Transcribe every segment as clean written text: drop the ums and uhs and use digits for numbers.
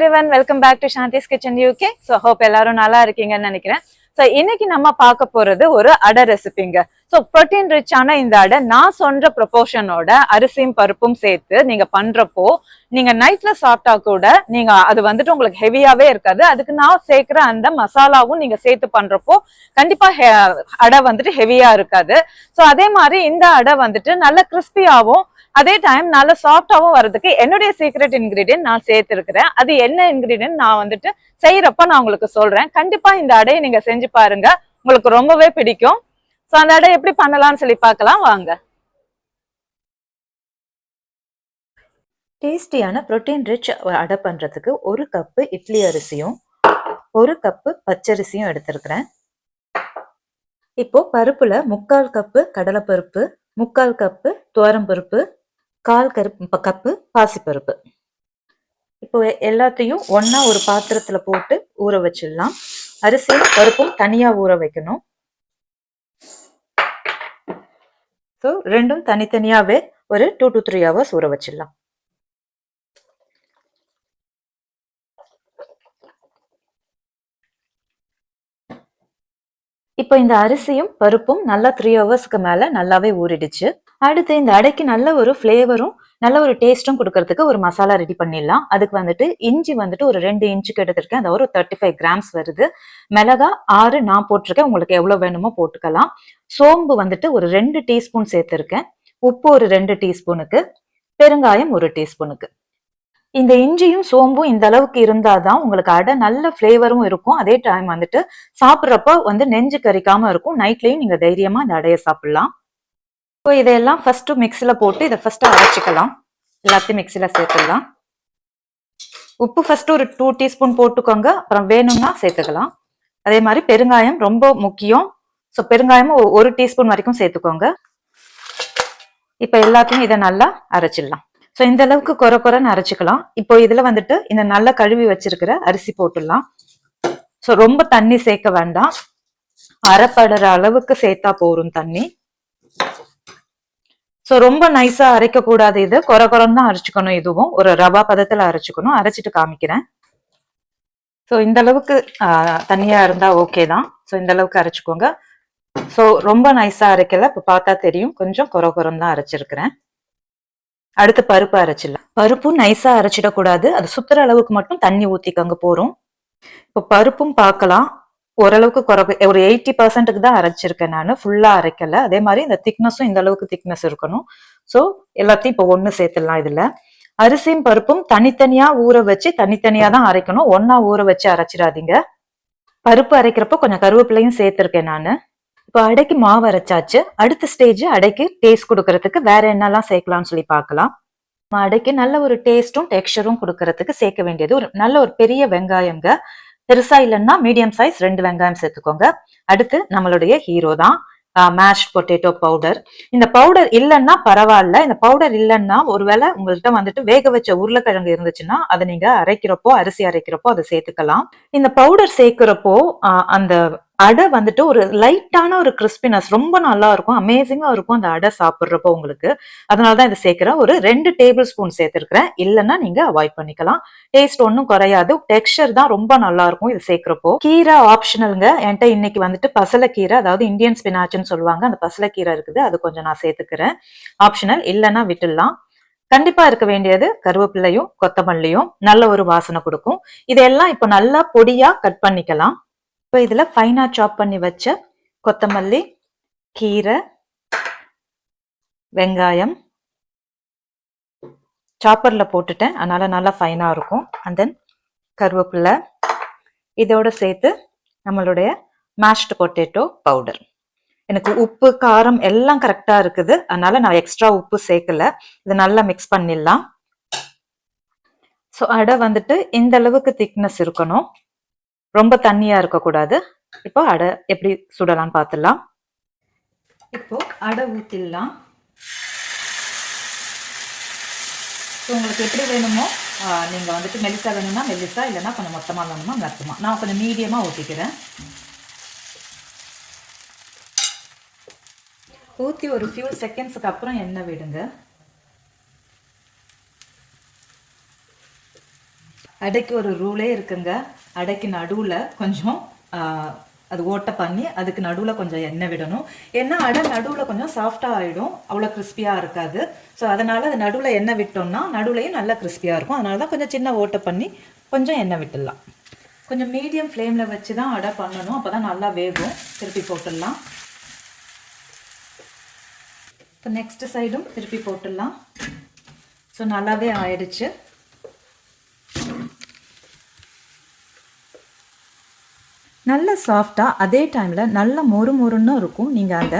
everyone, welcome back to Shanti's Kitchen UK. So hope எல்லாரும் நல்லா இருக்கீங்கன்னு நினைக்கிறேன். ஸோ இன்னைக்கு நம்ம பார்க்க போறது ஒரு அடை ரெசிபிங்க. ஸோ ப்ரோட்டீன் ரிச்சான இந்த அடை நான் சொல்ற ப்ரொபோர்ஷனோட அரிசியும் பருப்பும் சேர்த்து நீங்க பண்றப்போ நீங்க நைட்ல சாப்பிட்டா கூட நீங்க அது வந்துட்டு உங்களுக்கு ஹெவியாவே இருக்காது. அதுக்கு நான் சேர்க்கிற அந்த மசாலாவும் நீங்க சேர்த்து பண்றப்போ கண்டிப்பா அடை வந்துட்டு ஹெவியா இருக்காது. ஸோ அதே மாதிரி இந்த அடை வந்துட்டு நல்ல கிறிஸ்பியாவும் அதே டைம் நல்ல சாஃப்டாவும் வர்றதுக்கு என்னுடைய சீக்ரெட் இன்கிரீடியன்ட் நான் சேர்த்திருக்கிறேன். அது என்ன இன்கிரீடியன்ட் நான் வந்துட்டு செய்யறப்ப நான் உங்களுக்கு சொல்றேன். கண்டிப்பா இந்த அடையை நீங்க செஞ்சு பாருங்க, உங்களுக்கு ரொம்பவே பிடிக்கும். ஸோ அந்த அடை எப்படி பண்ணலாம்னு சொல்லி பார்க்கலாம் வாங்க. டேஸ்டியான ப்ரோட்டீன் ரிச் அடை பண்றதுக்கு 1 கப்பு இட்லி அரிசியும் 1 கப்பு பச்சரிசியும் எடுத்திருக்கிறேன். இப்போ பருப்புல 3/4 கப்பு கடலைப்பருப்பு, 3/4 கப்பு துவரம்பருப்பு, 1/4 கப்பு பாசிப்பருப்பு. இப்போ எல்லாத்தையும் ஒன்னா ஒரு பாத்திரத்துல போட்டு ஊற வச்சிடலாம். அரிசியும் பருப்பும் தனியா ஊற வைக்கணும். ஸோ ரெண்டும் தனித்தனியாவே ஒரு 2 to 3 hours ஊற வச்சிடலாம். இப்போ இந்த அரிசியும் பருப்பும் நல்லா 3 ஹவர்ஸ்க்கு மேல நல்லாவே ஊறிடுச்சு. அடுத்து இந்த அடைக்கு நல்ல ஒரு ஃப்ளேவரும் நல்ல ஒரு டேஸ்டும் கொடுக்கறதுக்கு ஒரு மசாலா ரெடி பண்ணிடலாம். அதுக்கு வந்துட்டு இஞ்சி வந்துட்டு ஒரு 2 இன்ச்சுக்கு எடுத்திருக்கேன், அது ஒரு 35 கிராம்ஸ் வருது. மிளகா 6 நான் போட்டிருக்கேன், உங்களுக்கு எவ்வளவு வேணுமோ போட்டுக்கலாம். சோம்பு வந்துட்டு ஒரு 2 டீஸ்பூன் சேர்த்திருக்கேன். உப்பு ஒரு 2 டீஸ்பூனுக்கு, பெருங்காயம் 1 டீஸ்பூனுக்கு. இந்த இஞ்சியும் சோம்பும் இந்த அளவுக்கு இருந்தாதான் உங்களுக்கு அடை நல்ல ஃபிளேவரும் இருக்கும். அதே டைம் வந்துட்டு சாப்பிட்றப்ப வந்து நெஞ்சு கறிக்காம இருக்கும். நைட்லயும் நீங்க தைரியமா இந்த அடையை சாப்பிடலாம். இப்போ இதையெல்லாம் ஃபர்ஸ்ட் மிக்சில போட்டு இதை ஃபர்ஸ்ட் அரைச்சிக்கலாம். எல்லாத்தையும் மிக்சில சேர்த்துக்கலாம். உப்பு ஃபர்ஸ்ட் ஒரு 2 டீஸ்பூன் போட்டுக்கோங்க, அப்புறம் வேணும்னா சேர்த்துக்கலாம். அதே மாதிரி பெருங்காயம் ரொம்ப முக்கியம். ஸோ பெருங்காயமும் 1 டீஸ்பூன் வரைக்கும் சேர்த்துக்கோங்க. இப்ப எல்லாத்தையும் இதை நல்லா அரைச்சிடலாம். ஸோ இந்த அளவுக்கு கொரன்னு அரைச்சிக்கலாம். இப்போ இதுல வந்துட்டு இந்த நல்லா கழுவி வச்சிருக்கிற அரிசி போட்டுடலாம். ஸோ ரொம்ப தண்ணி சேர்க்க வேண்டாம், அரைப்படுற அளவுக்கு சேர்த்தா போரும் தண்ணி. ஸோ ரொம்ப நைஸா அரைக்க கூடாது, இது கொரன்னு தான் அரைச்சிக்கணும். இதுவும் ஒரு ரவா பதத்துல அரைச்சிக்கணும். அரைச்சிட்டு காமிக்கிறேன். ஸோ இந்த அளவுக்கு தண்ணியா இருந்தா ஓகே தான். ஸோ இந்த அளவுக்கு அரைச்சிக்கோங்க. ஸோ ரொம்ப நைஸா அரைக்கல, இப்போ பார்த்தா தெரியும் கொஞ்சம் கொரன்னு தான் அரைச்சிருக்கிறேன். அடுத்து பருப்பு அரைச்சிடலாம். பருப்பும் நைஸா அரைச்சிடக்கூடாது, அது சுத்துற அளவுக்கு மட்டும் தண்ணி ஊத்திக்கங்க போறோம். இப்போ பருப்பும் பார்க்கலாம், ஓரளவுக்கு ஒரு 80% தான் அரைச்சிருக்கேன் நான், ஃபுல்லா அரைக்கல. அதே மாதிரி இந்த திக்னஸும் இந்த அளவுக்கு திக்னஸ் இருக்கணும். ஸோ எல்லாத்தையும் இப்போ ஒண்ணு சேர்த்துடலாம். இதுல அரிசியும் பருப்பும் தனித்தனியா ஊற வச்சு தனித்தனியா தான் அரைக்கணும், ஒன்னா ஊற வச்சு அரைச்சிடாதீங்க. பருப்பு அரைக்கிறப்போ கொஞ்சம் கருவேப்பிலையும் சேர்த்திருக்கேன் நான். இப்போ அடைக்கு மாவு அரைச்சாச்சு. அடுத்த ஸ்டேஜ் அடைக்கு டேஸ்ட் கொடுக்கறதுக்கு வேற என்னெல்லாம் சேர்க்கலாம்னு சொல்லி பார்க்கலாம். அடைக்கு நல்ல ஒரு டேஸ்டும் டெக்ஸ்சரும் கொடுக்கறதுக்கு சேர்க்க வேண்டியது நல்ல ஒரு பெரிய வெங்காயங்க. பெருசா இல்லைன்னா மீடியம் சைஸ் 2 வெங்காயம் சேர்த்துக்கோங்க. அடுத்து நம்மளுடைய ஹீரோ தான் மேஷ்ட் பொட்டேட்டோ பவுடர். இந்த பவுடர் இல்லைன்னா பரவாயில்ல, இந்த பவுடர் இல்லைன்னா ஒருவேளை உங்கள்கிட்ட வந்துட்டு வேக வச்ச உருளைக்கிழங்கு இருந்துச்சுன்னா அதை நீங்க அரைக்கிறப்போ, அரிசி அரைக்கிறப்போ அதை சேர்த்துக்கலாம். இந்த பவுடர் சேர்க்கிறப்போ அந்த அடை வந்துட்டு ஒரு லைட்டான ஒரு கிறிஸ்பினஸ் ரொம்ப நல்லா இருக்கும், அமேசிங்கா இருக்கும் அந்த அடை சாப்பிட்றப்போ உங்களுக்கு. அதனாலதான் இதை சேர்க்கிறேன். ஒரு 2 டேபிள் ஸ்பூன் சேர்த்திருக்கிறேன். இல்லைன்னா நீங்க அவாய்ட் பண்ணிக்கலாம். டேஸ்ட் ஒன்றும் குறையாது, டெக்ஸ்சர் தான் ரொம்ப நல்லா இருக்கும் இது சேர்க்கிறப்போ. கீரை ஆப்ஷனல்ங்க. என்கிட்ட இன்னைக்கு வந்துட்டு பசலைக்கீரை, அதாவது இந்தியன் ஸ்பினாச்னு சொல்லுவாங்க, அந்த பசலைக்கீரை இருக்குது, அது கொஞ்சம் நான் சேர்த்துக்கிறேன். ஆப்ஷனல், இல்லைன்னா விட்டுடலாம். கண்டிப்பா இருக்க வேண்டியது கருவேப்பிலையும் கொத்தமல்லியும், நல்ல ஒரு வாசனை கொடுக்கும். இதெல்லாம் இப்போ நல்லா பொடியா கட் பண்ணிக்கலாம். இப்போ இதுல ஃபைனா சாப் பண்ணி வச்ச கொத்தமல்லி, கீரை, வெங்காயம் சாப்பர்ல போட்டுட்டேன், அதனால நல்லா ஃபைனா இருக்கும். அண்ட் தென் கருவேப்பிலை, இதோட சேர்த்து நம்மளுடைய மேஷ்டு பொட்டேட்டோ பவுடர். எனக்கு உப்பு காரம் எல்லாம் கரெக்டா இருக்குது, அதனால நான் எக்ஸ்ட்ரா உப்பு சேர்க்கல. இதை நல்லா மிக்ஸ் பண்ணிடலாம். ஸோ அடை வந்துட்டு இந்த அளவுக்கு திக்னஸ் இருக்கணும், ரொம்ப தண்ணியா இருக்கக்கூடாது. இப்போ அடை எப்படி சுடலாம்னு பார்த்துடலாம். இப்போ அடை ஊத்திடலாம். உங்களுக்கு எப்படி வேணுமோ நீங்க வந்துட்டு மெலிசா வேணும்னா மெலிசா, இல்லைன்னா கொஞ்சம் மொத்தமா வேணுமா மொத்தமா. நான் கொஞ்சம் மீடியமா ஊத்திக்கிறேன். ஊத்தி ஒரு ஃபியூ செகண்ட்ஸ்க்கு அப்புறம் எண்ணெய் விடுங்க. அடைக்கு ஒரு ரூலே இருக்குங்க. அடைக்கு நடுவில் கொஞ்சம் அது ஓட்டை பண்ணி அதுக்கு நடுவில் கொஞ்சம் எண்ணெய் விடணும். ஏன்னா அடை நடுவில் கொஞ்சம் சாஃப்டாக ஆகிடும், அவ்வளோ கிறிஸ்பியாக இருக்காது. ஸோ அதனால் அது நடுவில் எண்ணெய் விட்டோம்னா நடுவுலையும் நல்லா கிறிஸ்பியாக இருக்கும். அதனால தான் கொஞ்சம் சின்ன ஓட்டை பண்ணி கொஞ்சம் எண்ணெய் விட்டுடலாம். கொஞ்சம் மீடியம் ஃப்ளேமில் வச்சு தான் அடை பண்ணணும், அப்போ தான் நல்லா வேகும். திருப்பி போட்டுடலாம். இப்போ நெக்ஸ்ட் சைடும் திருப்பி போட்டுடலாம். ஸோ நல்லாவே ஆயிடுச்சு. நல்ல சாஃப்டாக, அதே டைமில் நல்ல மொறு மொறுன்னு இருக்கும். நீங்கள் அந்த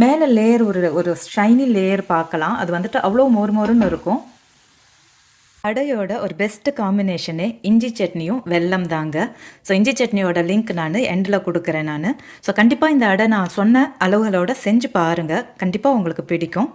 மேலே லேயர் ஒரு ஷைனி லேயர் பார்க்கலாம். அது வந்துட்டு அவ்வளோ மொறு மொறுன்னு இருக்கும். அடையோட ஒரு பெஸ்ட்டு காம்பினேஷனே இஞ்சி சட்னியும் வெல்லம் தாங்க. ஸோ இஞ்சி சட்னியோட லிங்க் நான் எண்டில் கொடுக்குறேன் நான். ஸோ கண்டிப்பாக இந்த அடை நான் சொன்ன அளவுகளோட செஞ்சு பாருங்கள், கண்டிப்பாக உங்களுக்கு பிடிக்கும்.